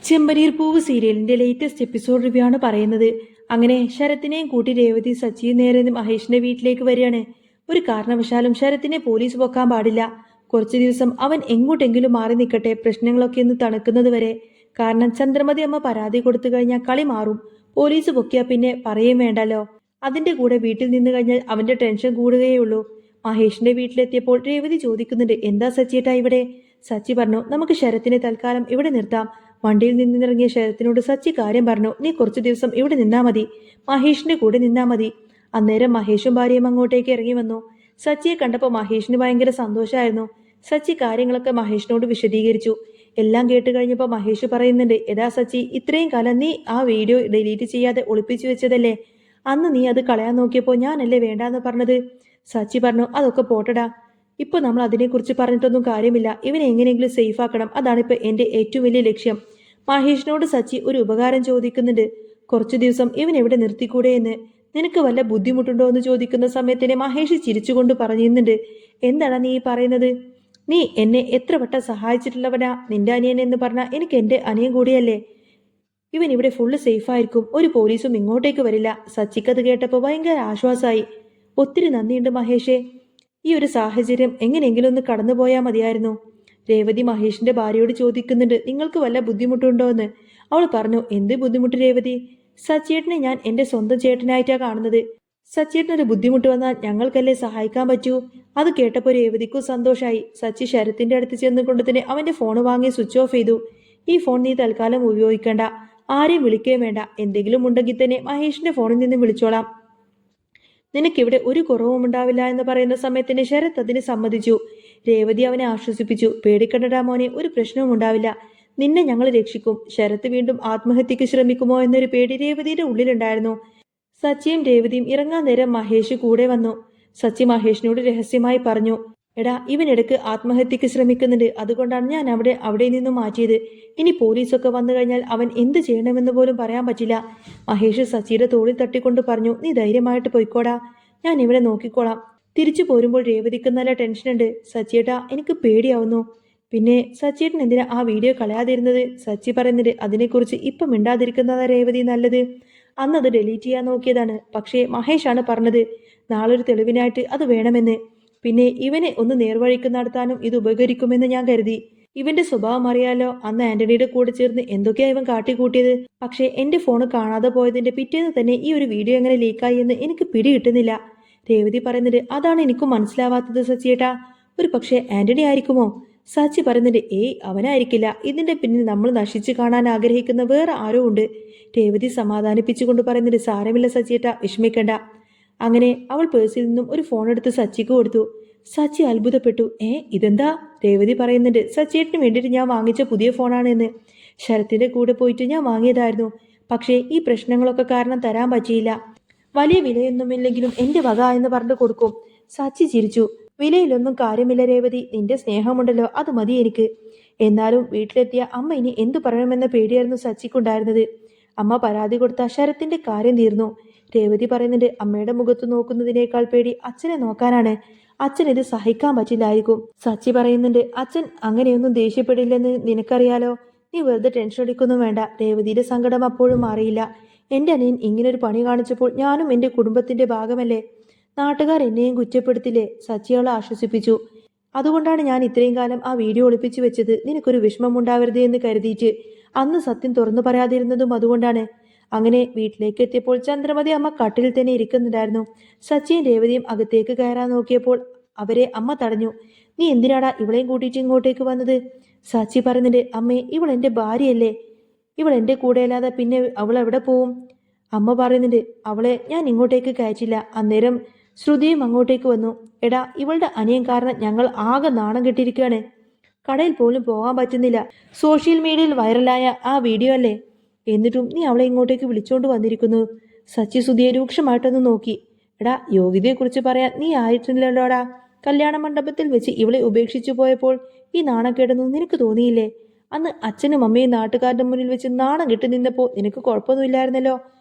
ചെമ്പനീർ പൂവ് സീരിയലിന്റെ latest episode review ആണ് പറയുന്നത്. അങ്ങനെ ശരത്തിനെയും കൂട്ടി രേവതി സച്ചിയും നേരെ മഹേഷിന്റെ വീട്ടിലേക്ക് വരികയാണ്. ഒരു കാരണവശാലും ശരത്തിനെ പോലീസ് പൊക്കാൻ പാടില്ല. കുറച്ചു ദിവസം അവൻ എങ്ങോട്ടെങ്കിലും മാറി നിൽക്കട്ടെ, പ്രശ്നങ്ങളൊക്കെ ഒന്ന് തണുക്കുന്നത് വരെ. കാരണം ചന്ദ്രമതി അമ്മ പരാതി കൊടുത്തു കഴിഞ്ഞാൽ കളി മാറും. പോലീസ് പൊക്കിയാൽ പിന്നെ പറയേം വേണ്ടല്ലോ. അതിന്റെ കൂടെ വീട്ടിൽ നിന്ന് കഴിഞ്ഞാൽ അവന്റെ ടെൻഷൻ കൂടുകയുള്ളൂ. മഹേഷിന്റെ വീട്ടിലെത്തിയപ്പോൾ രേവതി ചോദിക്കുന്നുണ്ട്, എന്താ സച്ചിയേട്ടാ ഇവിടെ? സച്ചി പറഞ്ഞു, നമുക്ക് ശരത്തിനെ തൽക്കാലം ഇവിടെ നിർത്താം. വണ്ടിയിൽ നിന്നിറങ്ങിയ ശരത്തിനോട് സച്ചി കാര്യം പറഞ്ഞു, നീ കുറച്ചു ദിവസം ഇവിടെ നിന്നാ മതി, മഹേഷിന്റെ കൂടെ നിന്നാ മതി. അന്നേരം മഹേഷും ഭാര്യയും അങ്ങോട്ടേക്ക് ഇറങ്ങി വന്നു. സച്ചിയെ കണ്ടപ്പോൾ മഹേഷിന് ഭയങ്കര സന്തോഷമായിരുന്നു. സച്ചി കാര്യങ്ങളൊക്കെ മഹേഷിനോട് വിശദീകരിച്ചു. എല്ലാം കേട്ട് കഴിഞ്ഞപ്പോൾ മഹേഷ് പറയുന്നുണ്ട്, എടാ സച്ചി, ഇത്രയും കാലം നീ ആ വീഡിയോ ഡിലീറ്റ് ചെയ്യാതെ ഒളിപ്പിച്ചു വെച്ചതല്ലേ? അന്ന് നീ അത് കളയാൻ നോക്കിയപ്പോൾ ഞാനല്ലേ വേണ്ടാന്ന് പറഞ്ഞത്? സച്ചി പറഞ്ഞു, അതൊക്കെ പോട്ടടാ, ഇപ്പൊ നമ്മൾ അതിനെക്കുറിച്ച് പറഞ്ഞിട്ടൊന്നും കാര്യമില്ല. ഇവനെ എങ്ങനെയെങ്കിലും സേഫ് ആക്കണം, അതാണിപ്പോൾ എൻ്റെ ഏറ്റവും വലിയ ലക്ഷ്യം. മഹേഷിനോട് സച്ചി ഒരു ഉപകാരം ചോദിക്കുന്നുണ്ട്. കുറച്ചു ദിവസം ഇവൻ എവിടെ നിർത്തിക്കൂടെ എന്ന്. നിനക്ക് വല്ല ബുദ്ധിമുട്ടുണ്ടോ എന്ന് ചോദിക്കുന്ന സമയത്തിനെ മഹേഷ് ചിരിച്ചുകൊണ്ട് പറയുന്നുണ്ട്, എന്താണ് നീ പറയുന്നത്? നീ എന്നെ എത്ര വട്ടം സഹായിച്ചിട്ടുള്ളവനാ. നിന്റെ അനിയൻ എന്ന് പറഞ്ഞാൽ എനിക്ക് എൻ്റെ അനിയൻ കൂടിയല്ലേ. ഇവൻ ഇവിടെ ഫുള്ള് സേഫായിരിക്കും, ഒരു പോലീസും ഇങ്ങോട്ടേക്ക് വരില്ല. സച്ചിക്കത് കേട്ടപ്പോൾ ഭയങ്കര ആശ്വാസമായി. ഒത്തിരി നന്ദിയുണ്ട് മഹേഷേ. ഈ ഒരു സാഹചര്യം എങ്ങനെയെങ്കിലും ഒന്ന് കടന്നുപോയാൽ മതിയായിരുന്നു. രേവതി മഹേഷിന്റെ ഭാര്യയോട് ചോദിക്കുന്നുണ്ട്, നിങ്ങൾക്ക് വല്ല ബുദ്ധിമുട്ടുണ്ടോ എന്ന്. അവൾ പറഞ്ഞു, എന്ത് ബുദ്ധിമുട്ട് രേവതി? സച്ചേട്ടനെ ഞാൻ എൻ്റെ സ്വന്തം ചേട്ടനായിട്ടാ കാണുന്നത്. സച്ചേട്ടനൊരു ബുദ്ധിമുട്ട് വന്നാൽ ഞങ്ങൾക്കല്ലേ സഹായിക്കാൻ പറ്റൂ. അത് കേട്ടപ്പോൾ രേവതിക്കും സന്തോഷമായി. സച്ചി ശരത്തിന്റെ അടുത്ത് ചെന്നുകൊണ്ട് തന്നെ അവന്റെ ഫോൺ വാങ്ങി സ്വിച്ച് ഓഫ് ചെയ്തു. ഈ ഫോൺ നീ തൽക്കാലം ഉപയോഗിക്കേണ്ട, ആരെയും വിളിക്കുകയും വേണ്ട. എന്തെങ്കിലും ഉണ്ടെങ്കിൽ തന്നെ മഹേഷിന്റെ ഫോണിൽ നിന്ന് വിളിച്ചോളാം. നിനക്കിവിടെ ഒരു കുറവും ഉണ്ടാവില്ല എന്ന് പറയുന്ന സമയത്തിന് ശരത് അതിന് സമ്മതിച്ചു. രേവതി അവനെ ആശ്വസിപ്പിച്ചു, പേടിക്കണ്ടടാ മോനെ, ഒരു പ്രശ്നവും ഉണ്ടാവില്ല. നിന്നെ ഞങ്ങൾ രക്ഷിക്കും. ശരത്ത് വീണ്ടും ആത്മഹത്യക്ക് ശ്രമിക്കുമോ എന്നൊരു പേടി രേവതിയുടെ ഉള്ളിലുണ്ടായിരുന്നു. സച്ചിയും രേവതിയും ഇറങ്ങാൻ നേരം മഹേഷ് കൂടെ വന്നു. സച്ചി മഹേഷിനോട് രഹസ്യമായി പറഞ്ഞു, എടാ, ഇവനിടക്ക് ആത്മഹത്യക്ക് ശ്രമിക്കുന്നുണ്ട്, അതുകൊണ്ടാണ് ഞാൻ അവിടെ നിന്നും മാറ്റിയത്. ഇനി പോലീസൊക്കെ വന്നു കഴിഞ്ഞാൽ അവൻ എന്ത് ചെയ്യണമെന്ന് പോലും പറയാൻ പറ്റില്ല. മഹേഷ് സച്ചിയുടെ തോളിൽ തട്ടിക്കൊണ്ട് പറഞ്ഞു, നീ ധൈര്യമായിട്ട് പോയിക്കോടാ, ഞാൻ ഇവിടെ നോക്കിക്കോളാം. തിരിച്ചു പോരുമ്പോൾ രേവതിക്ക് നല്ല ടെൻഷനുണ്ട്. സച്ചിയേട്ടാ, എനിക്ക് പേടിയാവുന്നു. പിന്നെ സച്ചിയേട്ടൻ എന്തിനാ ആ വീഡിയോ കളയാതിരുന്നത്? സച്ചി പറയുന്നത്, അതിനെക്കുറിച്ച് ഇപ്പം മിണ്ടാതിരിക്കുന്നതാ രേവതി നല്ലത്. അന്നത് ഡിലീറ്റ് ചെയ്യാൻ നോക്കിയതാണ്, പക്ഷേ മഹേഷാണ് പറഞ്ഞത് നാളൊരു തെളിവിനായിട്ട് അത് വേണമെന്ന്. പിന്നെ ഇവനെ ഒന്ന് നേർവഴിക്ക് നടത്താനും ഇത് ഉപകരിക്കുമെന്ന് ഞാൻ കരുതി. ഇവന്റെ സ്വഭാവം അറിയാലോ, അന്ന് ആന്റണിയുടെ കൂടെ ചേർന്ന് എന്തൊക്കെയാ ഇവൻ കാട്ടിക്കൂട്ടിയത്. പക്ഷേ എന്റെ ഫോണ് കാണാതെ പോയതിന്റെ പിറ്റേന്ന് തന്നെ ഈ ഒരു വീഡിയോ എങ്ങനെ ലീക്കായി എന്ന് എനിക്ക് പിടികിട്ടുന്നില്ല. രേവതി പറയുന്നത്, അതാണ് എനിക്കും മനസ്സിലാവാത്തത് സച്ചിയേട്ടാ. ഒരു പക്ഷേ ആന്റണി ആയിരിക്കുമോ? സച്ചി പറയുന്നത്, ഏയ്, അവനായിരിക്കില്ല. ഇതിന്റെ പിന്നിൽ നമ്മൾ നശിച്ചു കാണാൻ ആഗ്രഹിക്കുന്ന വേറെ ആരോ ഉണ്ട്. രേവതി സമാധാനിപ്പിച്ചുകൊണ്ട് പറയുന്നത്, സാരമില്ല സച്ചിയേട്ടാ, വിഷമിക്കണ്ട. അങ്ങനെ അവൾ പേഴ്സിൽ നിന്നും ഒരു ഫോൺ എടുത്ത് സച്ചിക്ക് കൊടുത്തു. സച്ചി അത്ഭുതപ്പെട്ടു. ഇതെന്താ? രേവതി പറയുന്നുണ്ട്, സച്ചിയേട്ടന് വേണ്ടിയിട്ട് ഞാൻ വാങ്ങിച്ച പുതിയ ഫോണാണ് എന്ന്. ശരത്തിന്റെ കൂടെ പോയിട്ട് ഞാൻ വാങ്ങിയതായിരുന്നു. പക്ഷേ ഈ പ്രശ്നങ്ങളൊക്കെ കാരണം തരാൻ പറ്റിയില്ല. വലിയ വിലയൊന്നുമില്ലെങ്കിലും എന്റെ വക എന്ന് പറഞ്ഞു കൊടുക്കും. സച്ചി ചിരിച്ചു. വിലയിലൊന്നും കാര്യമില്ല രേവതി, നിന്റെ സ്നേഹമുണ്ടല്ലോ, അത് മതി എനിക്ക്. എന്നാലും വീട്ടിലെത്തിയ അമ്മ ഇനി എന്തു പറയണമെന്ന പേടിയായിരുന്നു സച്ചിക്കുണ്ടായിരുന്നത്. അമ്മ പരാതി കൊടുത്ത ശരത്തിന്റെ കാര്യം തീർന്നു. രേവതി പറയുന്നുണ്ട്, അമ്മയുടെ മുഖത്ത് നോക്കുന്നതിനേക്കാൾ പേടി അച്ഛനെ നോക്കാനാണ്. അച്ഛൻ ഇത് സഹിക്കാൻ പറ്റില്ലായിരിക്കും. സച്ചി പറയുന്നുണ്ട്, അച്ഛൻ അങ്ങനെയൊന്നും ദേഷ്യപ്പെടില്ലെന്ന് നിനക്കറിയാലോ. നീ വെറുതെ ടെൻഷൻ അടിക്കൊന്നും വേണ്ട. രേവതിയുടെ സങ്കടം അപ്പോഴും മാറിയില്ല. എൻ്റെ അനിയൻ ഇങ്ങനൊരു പണി കാണിച്ചപ്പോൾ ഞാനും എൻ്റെ കുടുംബത്തിന്റെ ഭാഗമല്ലേ. നാട്ടുകാർ എന്നെയും കുറ്റപ്പെടുത്തില്ലേ? സച്ചിയോളെ ആശ്വസിപ്പിച്ചു. അതുകൊണ്ടാണ് ഞാൻ ഇത്രയും കാലം ആ വീഡിയോ ഒളിപ്പിച്ചു വെച്ചത്, നിനക്കൊരു വിഷമം ഉണ്ടാവരുത് എന്ന് കരുതിയിട്ട്. അന്ന് സത്യം തുറന്നു പറയാതിരുന്നതും അതുകൊണ്ടാണ്. അങ്ങനെ വീട്ടിലേക്ക് എത്തിയപ്പോൾ ചന്ദ്രമതി അമ്മ കട്ടിൽ തന്നെ ഇരിക്കുന്നുണ്ടായിരുന്നു. സച്ചിയും രേവതിയും അകത്തേക്ക് കയറാൻ നോക്കിയപ്പോൾ അവരെ അമ്മ തടഞ്ഞു. നീ എന്തിനാടാ ഇവളെയും കൂട്ടിയിട്ട് ഇങ്ങോട്ടേക്ക് വന്നത്? സച്ചി പറഞ്ഞിട്ട്, അമ്മേ, ഇവൾ എൻ്റെ ഭാര്യയല്ലേ. ഇവൾ എൻ്റെ കൂടെ അല്ലാതെ പിന്നെ അവൾ എവിടെ പോവും? അമ്മ പറയുന്നുണ്ട്, അവളെ ഞാൻ ഇങ്ങോട്ടേക്ക് കയറ്റില്ല. അന്നേരം ശ്രുതിയും അങ്ങോട്ടേക്ക് വന്നു. എടാ, ഇവളുടെ അനിയൻ കാരണം ഞങ്ങൾ ആകെ നാണം കെട്ടിയിരിക്കുകയാണ്. കടയിൽ പോലും പോകാൻ പറ്റുന്നില്ല. സോഷ്യൽ മീഡിയയിൽ വൈറലായ ആ വീഡിയോ അല്ലേ? എന്നിട്ടും നീ അവളെ ഇങ്ങോട്ടേക്ക് വിളിച്ചോണ്ട് വന്നിരിക്കുന്നു. സച്ചി സുധിയെ രൂക്ഷമായിട്ടൊന്ന് നോക്കി. എടാ, യോഗ്യതയെക്കുറിച്ച് പറയാൻ നീ ആയിട്ടില്ലല്ലോടാ. കല്യാണ മണ്ഡപത്തിൽ വെച്ച് ഇവളെ ഉപേക്ഷിച്ചു പോയപ്പോൾ ഈ നാണക്കേടൊന്നും നിനക്ക് തോന്നിയില്ലേ? അന്ന് അച്ഛനും അമ്മയും നാട്ടുകാരുടെ മുന്നിൽ വെച്ച് നാണം കെട്ടി നിന്നപ്പോൾ നിനക്ക് കുഴപ്പമൊന്നുമില്ലായിരുന്നല്ലോ.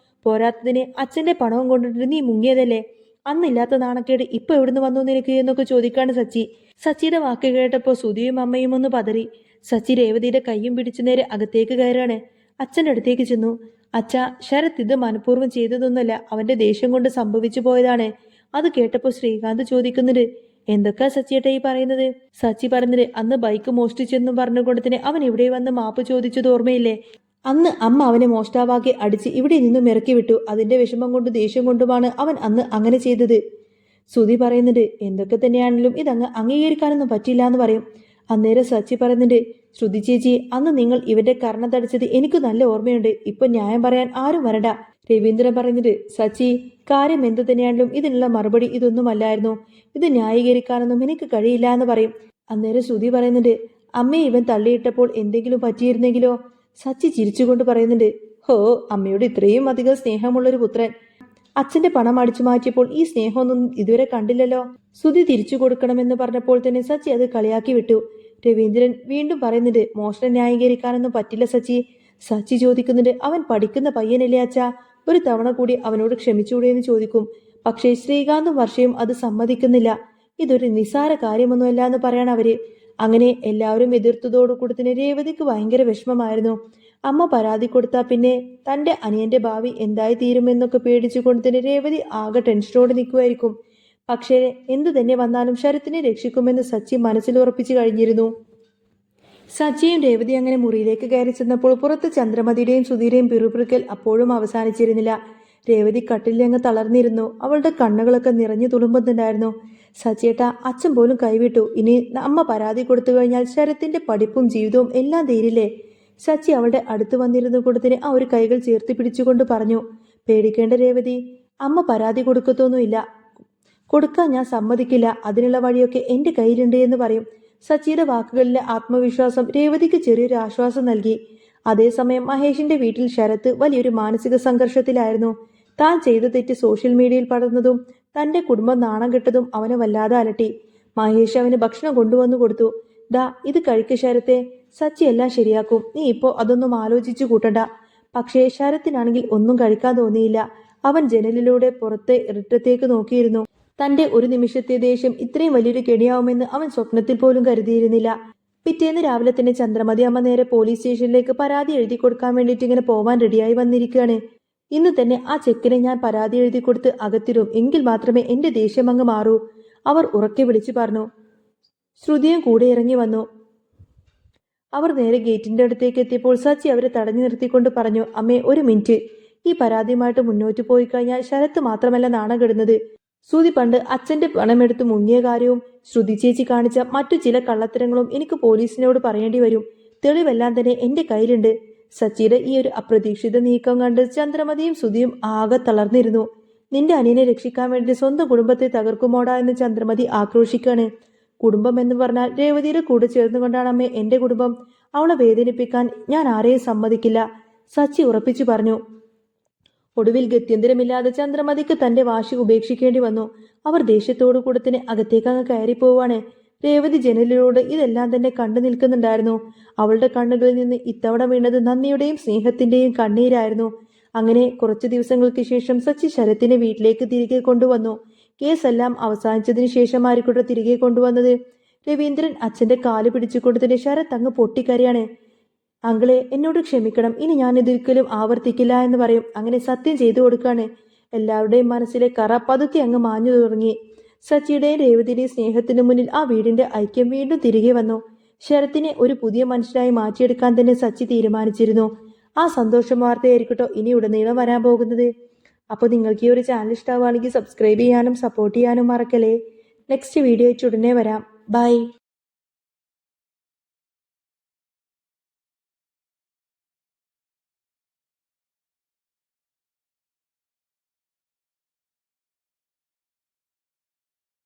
പോരാത്തതിന് അച്ഛന്റെ പണവും കൊണ്ടിട്ട് നീ മുങ്ങിയതല്ലേ. അന്നില്ലാത്ത നാണക്കേട് ഇപ്പൊ എവിടുന്ന് വന്നു നിനക്ക് എന്നൊക്കെ ചോദിക്കാണ് സച്ചി. സച്ചിയുടെ വാക്ക് കേട്ടപ്പോൾ സുധിയും അമ്മയും ഒന്ന് പതറി. സച്ചി രേവതിയുടെ കൈയും പിടിച്ചു നേരെ അകത്തേക്ക് കയറാണ്. അച്ഛൻ്റെ അടുത്തേക്ക് ചെന്നു. അച്ഛ, ശരത് ഇത് മനഃപൂർവ്വം ചെയ്തതൊന്നുമല്ല, അവന്റെ ദേഷ്യം കൊണ്ട് സംഭവിച്ചു പോയതാണ്. അത് കേട്ടപ്പോൾ ശ്രീകാന്ത് ചോദിക്കുന്നുണ്ട്, എന്തൊക്കെയാ സച്ചിയേട്ടാ ഈ പറയുന്നത്? സച്ചി പറഞ്ഞത്, അന്ന് ബൈക്ക് മോഷ്ടിച്ചെന്നും പറഞ്ഞുകൊണ്ട് തന്നെ അവൻ ഇവിടെ വന്ന് മാപ്പ് ചോദിച്ചത് ഓർമ്മയില്ലേ? അന്ന് അമ്മ അവനെ മോഷ്ടാവാക്കി അടിച്ച് ഇവിടെ നിന്നും ഇറക്കി വിട്ടു. അതിന്റെ വിഷമം കൊണ്ടും ദേഷ്യം കൊണ്ടുമാണ് അവൻ അന്ന് അങ്ങനെ ചെയ്തത്. സുധി പറയുന്നുണ്ട്, എന്തൊക്കെ തന്നെയാണെങ്കിലും ഇതങ്ങ് അംഗീകരിക്കാനൊന്നും പറ്റില്ല എന്ന് പറയും. അന്നേരം സച്ചി പറയുന്നുണ്ട്, ശ്രുതി ചേച്ചി, അന്ന് നിങ്ങൾ ഇവന്റെ കർണത്തടിച്ചത് എനിക്ക് നല്ല ഓർമ്മയുണ്ട്. ഇപ്പൊ ന്യായം പറയാൻ ആരും വരണ്ട. രവീന്ദ്രൻ പറയുന്നുണ്ട്, സച്ചി, കാര്യം എന്തു തന്നെയാണെങ്കിലും ഇതിനുള്ള മറുപടി ഇതൊന്നുമല്ലായിരുന്നു. ഇത് ന്യായീകരിക്കാനൊന്നും എനിക്ക് കഴിയില്ല എന്ന് പറയും. അന്നേരം ശ്രുതി പറയുന്നുണ്ട്, അമ്മയെ ഇവൻ തള്ളിയിട്ടപ്പോൾ എന്തെങ്കിലും പറ്റിയിരുന്നെങ്കിലോ? സച്ചി ചിരിച്ചുകൊണ്ട് പറയുന്നുണ്ട്, ഹോ, അമ്മയോട് ഇത്രയും അധികം സ്നേഹമുള്ളൊരു പുത്രൻ അച്ഛന്റെ പണം അടിച്ചു മാറ്റിയപ്പോൾ ഈ സ്നേഹമൊന്നും ഇതുവരെ കണ്ടില്ലല്ലോ. ശ്രുതി തിരിച്ചു കൊടുക്കണമെന്ന് പറഞ്ഞപ്പോൾ തന്നെ സച്ചി അത് കളിയാക്കി വിട്ടു. രവീന്ദ്രൻ വീണ്ടും പറയുന്നുണ്ട്, മോഷണം ന്യായീകരിക്കാനൊന്നും പറ്റില്ല സച്ചി. സച്ചി ചോദിക്കുന്നുണ്ട്, അവൻ പഠിക്കുന്ന പയ്യനല്ലേ അച്ഛാ, ഒരു തവണ കൂടി അവനോട് ക്ഷമിച്ചൂടെ എന്ന് ചോദിക്കും. പക്ഷേ ശ്രീകാന്തും വർഷയും അത് സമ്മതിക്കുന്നില്ല. ഇതൊരു നിസ്സാര കാര്യമൊന്നുമല്ല എന്ന് പറയണം അവര്. അങ്ങനെ എല്ലാവരും എതിർത്തതോടുകൂടി തന്നെ രേവതിക്ക് ഭയങ്കര വിഷമമായിരുന്നു. അമ്മ പരാതി കൊടുത്താൽ പിന്നെ തന്റെ അനിയന്റെ ഭാവി എന്തായി തീരുമെന്നൊക്കെ പേടിച്ചുകൊണ്ട് തന്നെ രേവതി ആകെ ടെൻഷനോടെ നിൽക്കുമായിരിക്കും. പക്ഷേ എന്തു തന്നെ വന്നാലും ശരത്തിനെ രക്ഷിക്കുമെന്ന് സച്ചി മനസ്സിൽ ഉറപ്പിച്ചു കഴിഞ്ഞിരുന്നു. സച്ചിയും രേവതി അങ്ങനെ മുറിയിലേക്ക് കയറി ചെന്നപ്പോൾ പുറത്ത് ചന്ദ്രമതിയുടെയും സുധീരയും പിറുപിറുക്കൽ അപ്പോഴും അവസാനിച്ചിരുന്നില്ല. രേവതി കട്ടിലങ്ങ് തളർന്നിരുന്നു. അവളുടെ കണ്ണുകളൊക്കെ നിറഞ്ഞു തുളുമ്പുന്നുണ്ടായിരുന്നു. സച്ചിയേട്ട, അച്ഛൻ പോലും കൈവിട്ടു. ഇനി അമ്മ പരാതി കൊടുത്തു കഴിഞ്ഞാൽ ശരത്തിന്റെ പഠിപ്പും ജീവിതവും എല്ലാം തീരില്ലേ? സച്ചി അവളുടെ അടുത്ത് വന്നിരുന്നു കൊടുത്തിന് ആ ഒരു കൈകൾ ചേർത്ത് പിടിച്ചുകൊണ്ട് പറഞ്ഞു, പേടിക്കേണ്ട രേവതി, അമ്മ പരാതി കൊടുക്കത്തൊന്നുമില്ല. കൊടുക്കാൻ ഞാൻ സമ്മതിക്കില്ല. അതിനുള്ള വഴിയൊക്കെ എന്റെ കയ്യിലുണ്ട് എന്ന് പറയും. സച്ചിയുടെ വാക്കുകളിലെ ആത്മവിശ്വാസം രേവതിക്ക് ചെറിയൊരു ആശ്വാസം നൽകി. അതേസമയം മഹേഷിന്റെ വീട്ടിൽ ശരത്ത് വലിയൊരു മാനസിക സംഘർഷത്തിലായിരുന്നു. താൻ ചെയ്ത തെറ്റ് സോഷ്യൽ മീഡിയയിൽ പടർന്നതും തന്റെ കുടുംബം നാണം കെട്ടതും അവനെ വല്ലാതെ അലട്ടി. മഹേഷ് അവന് ഭക്ഷണം കൊണ്ടുവന്നു കൊടുത്തു. ദാ, ഇത് കഴിക്ക് ശരത്തെ, സച്ചി എല്ലാം ശരിയാക്കും. നീ ഇപ്പോ അതൊന്നും ആലോചിച്ചു കൂട്ടണ്ട. പക്ഷേ ശരത്തിനാണെങ്കിൽ ഒന്നും കഴിക്കാൻ തോന്നിയില്ല. അവൻ ജനലിലൂടെ പുറത്തെ ഇറിറ്റത്തേക്ക് നോക്കിയിരുന്നു. തന്റെ ഒരു നിമിഷത്തെ ദേഷ്യം ഇത്രയും വലിയൊരു കെണിയാവുമെന്ന് അവൻ സ്വപ്നത്തിൽ പോലും കരുതിയിരുന്നില്ല. പിറ്റേന്ന് രാവിലെ തന്നെ ചന്ദ്രമതി അമ്മ നേരെ പോലീസ് സ്റ്റേഷനിലേക്ക് പരാതി എഴുതി കൊടുക്കാൻ വേണ്ടിയിട്ട് ഇങ്ങനെ പോവാൻ റെഡിയായി വന്നിരിക്കുകയാണ്. ഇന്ന് തന്നെ ആ ചെക്കിനെ ഞാൻ പരാതി എഴുതി കൊടുത്ത് അകത്തിരും, എങ്കിൽ മാത്രമേ എന്റെ ദേഷ്യം അങ്ങ് മാറൂ, അവർ ഉറക്കെ വിളിച്ചു പറഞ്ഞു. ശ്രുതിയും കൂടെ ഇറങ്ങി വന്നു. അവർ നേരെ ഗേറ്റിന്റെ അടുത്തേക്ക് എത്തിയപ്പോൾ സച്ചി അവരെ തടഞ്ഞു നിർത്തിക്കൊണ്ട് പറഞ്ഞു, അമ്മേ, ഒരു മിനിറ്റ്. ഈ പരാതിയുമായിട്ട് മുന്നോട്ട് പോയി കഴിഞ്ഞാൽ ശരത്ത് മാത്രമല്ല നാണം കെടുന്നത്. ശ്രുതി പണ്ട് അച്ഛന്റെ പണമെടുത്ത് മുങ്ങിയ കാര്യവും ശ്രുതി ചേച്ചി കാണിച്ച മറ്റു ചില കള്ളത്തരങ്ങളും എനിക്ക് പോലീസിനോട് പറയേണ്ടി വരും. തെളിവെല്ലാം തന്നെ എന്റെ കയ്യിലുണ്ട്. സച്ചിയുടെ ഈ ഒരു അപ്രതീക്ഷിത നീക്കം കണ്ട് ചന്ദ്രമതിയും ശ്രുതിയും ആകെ തളർന്നിരുന്നു. നിന്റെ അനിയനെ രക്ഷിക്കാൻ വേണ്ടി സ്വന്തം കുടുംബത്തെ തകർക്കുമോടാ എന്ന് ചന്ദ്രമതി ആക്രോശിക്കാണ്. കുടുംബം എന്ന് പറഞ്ഞാൽ രേവതിയുടെ കൂടെ ചേർന്നുകൊണ്ടാണ് അമ്മേ എന്റെ കുടുംബം. അവളെ വേദനിപ്പിക്കാൻ ഞാൻ ആരെയും സമ്മതിക്കില്ല, സച്ചി ഉറപ്പിച്ചു പറഞ്ഞു. ഒടുവിൽ ഗത്യന്തരമില്ലാതെ ചന്ദ്രമതിക്ക് തന്റെ വാശി ഉപേക്ഷിക്കേണ്ടി വന്നു. അവർ ദേഷ്യത്തോടു കൂടെ തന്നെ അകത്തേക്ക് അങ്ങ് കയറിപ്പോവാണ്. രേവതി ജനലിലൂടെ ഇതെല്ലാം തന്നെ കണ്ടു നിൽക്കുന്നുണ്ടായിരുന്നു. അവളുടെ കണ്ണുകളിൽ നിന്ന് ഇത്തവണ വീണത് നന്ദിയുടെയും സ്നേഹത്തിന്റെയും കണ്ണീരായിരുന്നു. അങ്ങനെ കുറച്ചു ദിവസങ്ങൾക്ക് ശേഷം സച്ചി ശരത്തിനെ വീട്ടിലേക്ക് തിരികെ കൊണ്ടുവന്നു. കേസെല്ലാം അവസാനിച്ചതിന് ശേഷമായിരിക്കട്ടെ തിരികെ കൊണ്ടുവന്നത്. രവീന്ദ്രൻ അച്ഛന്റെ കാല് പിടിച്ചുകൊണ്ട് തന്നെ ശരത്ത് അങ്ങ് പൊട്ടിക്കരയാണ്. അങ്കിളെ, എന്നോട് ക്ഷമിക്കണം, ഇനി ഞാൻ ഇതൊരിക്കലും ആവർത്തിക്കില്ല എന്ന് പറയും. അങ്ങനെ സത്യം ചെയ്തു കൊടുക്കാണ്. എല്ലാവരുടെയും മനസ്സിലെ കറ പതുക്കെ അങ്ങ് മാഞ്ഞു തുടങ്ങി. സച്ചിയുടെയും രേവതിയുടെയും സ്നേഹത്തിന് മുന്നിൽ ആ വീടിന്റെ ഐക്യം വീണ്ടും തിരികെ വന്നു. ശരത്തിനെ ഒരു പുതിയ മനുഷ്യനായി മാറ്റിയെടുക്കാൻ തന്നെ സച്ചി തീരുമാനിച്ചിരുന്നു. ആ സന്തോഷം വാർത്തയായിരിക്കട്ടോ ഇനി ഉടനീളം വരാൻ പോകുന്നത്. അപ്പോൾ നിങ്ങൾക്ക് ഈ ഒരു ചാനൽ ഇഷ്ടമാവുകയാണെങ്കിൽ സബ്സ്ക്രൈബ് ചെയ്യാനും സപ്പോർട്ട് ചെയ്യാനും മറക്കല്ലേ. നെക്സ്റ്റ് വീഡിയോ ആയിട്ട് ഉടനെ വരാം. ബൈ.